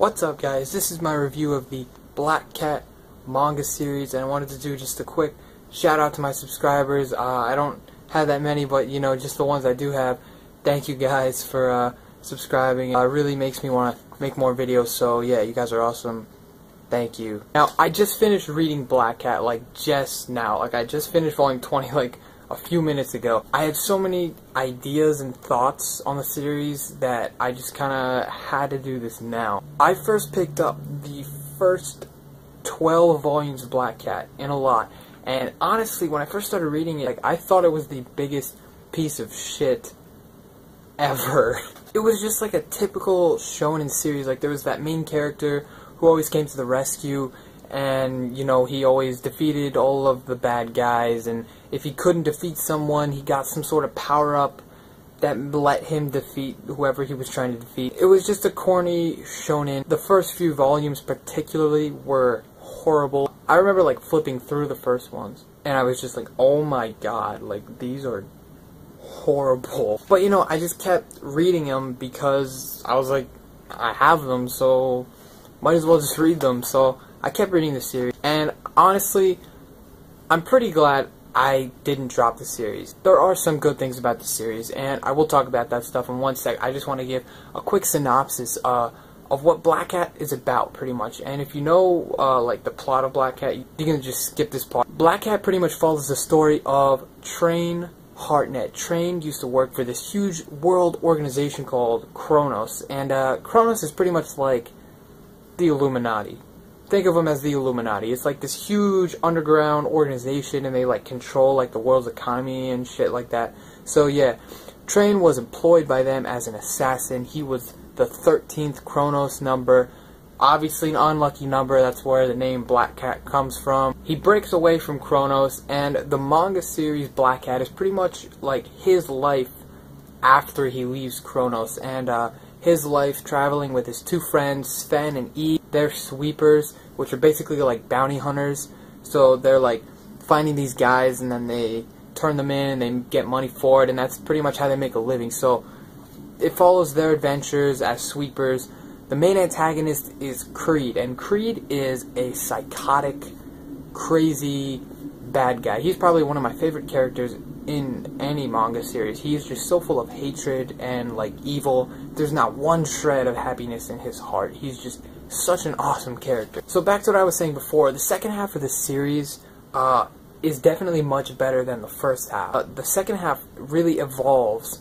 What's up, guys? This is my review of the Black Cat Manga series, and I wanted to do just a quick shout out to my subscribers. I don't have that many, but you know, just the ones I do have. Thank you guys for subscribing. It really makes me want to make more videos, so yeah, you guys are awesome. Thank you. Now, I just finished reading Black Cat, like, just now. Like, I just finished volume 20, like, a few minutes ago. I had so many ideas and thoughts on the series that I just kind of had to do this now. I first picked up the first 12 volumes of Black Cat in a lot, and honestly, when I first started reading it, like, I thought it was the biggest piece of shit ever. It was just like a typical shonen series. Like, there was that main character who always came to the rescue, and, you know, he always defeated all of the bad guys, and if he couldn't defeat someone, he got some sort of power-up that let him defeat whoever he was trying to defeat. It was just a corny shonen. The first few volumes particularly were horrible. I remember, like, flipping through the first ones, and I was just like, oh my god, like, these are horrible. But, you know, I just kept reading them because I was like, I have them, so might as well just read them. So I kept reading the series, and honestly, I'm pretty glad I didn't drop the series. There are some good things about the series, and I will talk about that stuff in one sec. I just want to give a quick synopsis of what Black Cat is about, pretty much. And if you know, like, the plot of Black Cat, you can just skip this part. Black Cat pretty much follows the story of Train Hartnett. Train used to work for this huge world organization called Kronos, and Kronos is pretty much like the Illuminati. Think of them as the Illuminati. It's like this huge underground organization, and they like control like the world's economy and shit like that. So yeah, Train was employed by them as an assassin. He was the 13th Kronos number. Obviously an unlucky number, that's where the name Black Cat comes from. He breaks away from Kronos, and the manga series Black Cat is pretty much like his life after he leaves Kronos, and his life traveling with his two friends, Sven and Eve. They're sweepers, which are basically like bounty hunters. So they're like finding these guys, and then they turn them in, and they get money for it, and that's pretty much how they make a living. So it follows their adventures as sweepers. The main antagonist is Creed, and Creed is a psychotic, crazy, bad guy. He's probably one of my favorite characters in any manga series. He is just so full of hatred and, like, evil. There's not one shred of happiness in his heart. He's just such an awesome character. So back to what I was saying before, the second half of the series is definitely much better than the first half. The second half really evolves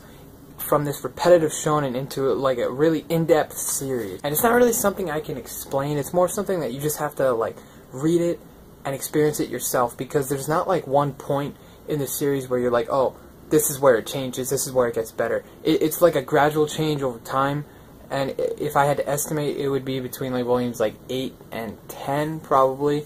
from this repetitive shonen into like a really in-depth series, and it's not really something I can explain. It's more something that you just have to like read it and experience it yourself, because there's not like one point in the series where you're like, oh, this is where it changes, this is where it gets better. It's like a gradual change over time, and if I had to estimate, it would be between like volumes like 8 and 10 probably.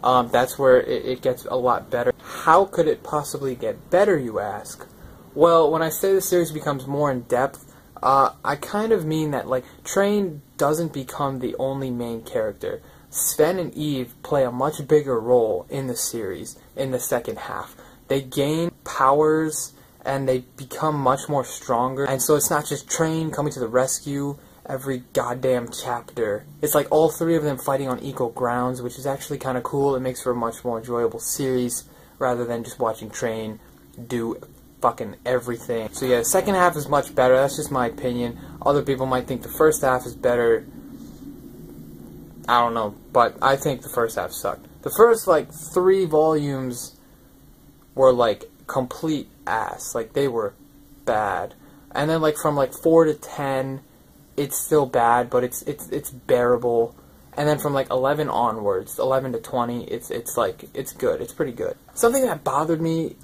That's where it gets a lot better. How could it possibly get better, you ask? Well, when I say the series becomes more in-depth, I kind of mean that, like, Train doesn't become the only main character. Sven and Eve play a much bigger role in the series in the second half. They gain powers, and they become much more stronger, and so it's not just Train coming to the rescue every goddamn chapter. It's like all three of them fighting on equal grounds, which is actually kind of cool. It makes for a much more enjoyable series, rather than just watching Train do fucking everything. So yeah, the second half is much better. That's just my opinion. Other people might think the first half is better. I don't know, but I think the first half sucked. The first like 3 volumes were like complete ass. Like, they were bad. And then like from like 4 to 10, it's still bad, but it's bearable. And then from like 11 onwards, 11 to 20, it's good. It's pretty good. Something that bothered me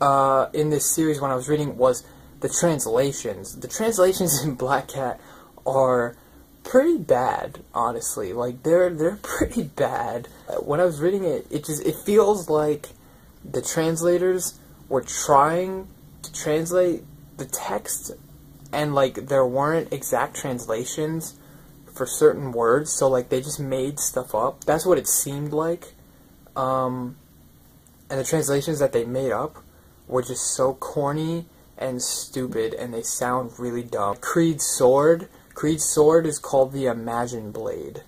in this series when I was reading was the translations. The translations in Black Cat are pretty bad, honestly. Like, they're pretty bad. When I was reading it, it feels like the translators were trying to translate the text, and like there weren't exact translations for certain words, so like they just made stuff up. That's what it seemed like. And the translations that they made up were just so corny and stupid, and they sound really dumb. Creed's sword is called the Imagine Blade.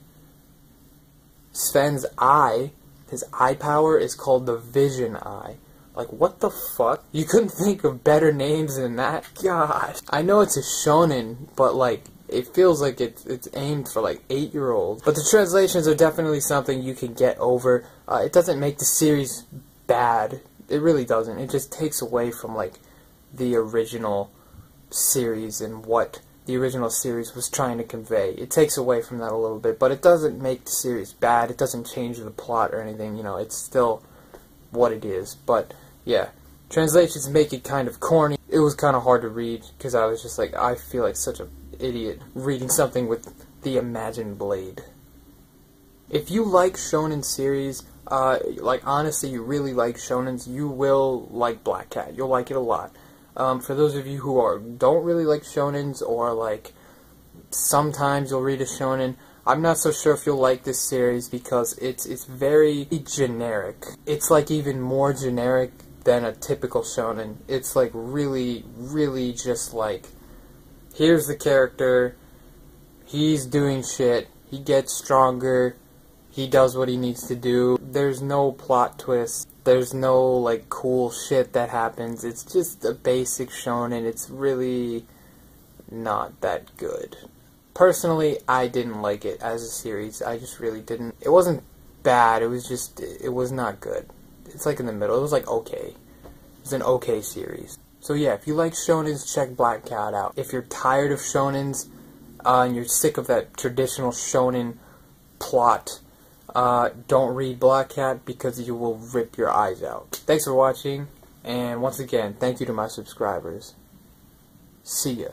Sven's eye, his eye power is called the Vision Eye. Like, what the fuck? You couldn't think of better names than that? Gosh. I know it's a shonen, but, like, it feels like it's aimed for, like, 8-year-olds. But the translations are definitely something you can get over. It doesn't make the series bad. It really doesn't. It just takes away from, like, the original series and what the original series was trying to convey. It takes away from that a little bit, but it doesn't make the series bad. It doesn't change the plot or anything, you know, it's still what it is. But, yeah, translations make it kind of corny. It was kind of hard to read, because I was just like, I feel like such an idiot reading something with the Imagine Blade. If you like shonen series, like, honestly, you really like shonens, you will like Black Cat. You'll like it a lot. For those of you who don't really like shonens, or like sometimes you'll read a shonen, I'm not so sure if you'll like this series because it's very generic. It's like even more generic than a typical shonen. It's like really just like, here's the character, he's doing shit, he gets stronger, he does what he needs to do. There's no plot twist. There's no, like, cool shit that happens. It's just a basic shonen. It's really not that good. Personally, I didn't like it as a series. I just really didn't. It wasn't bad. It was just, it was not good. It's like in the middle. It was like okay. It was an okay series. So yeah, if you like shonens, check Black Cat out. If you're tired of shonens, and you're sick of that traditional shonen plot, don't read Black Cat, because you will rip your eyes out. Thanks for watching, and once again, thank you to my subscribers. See ya.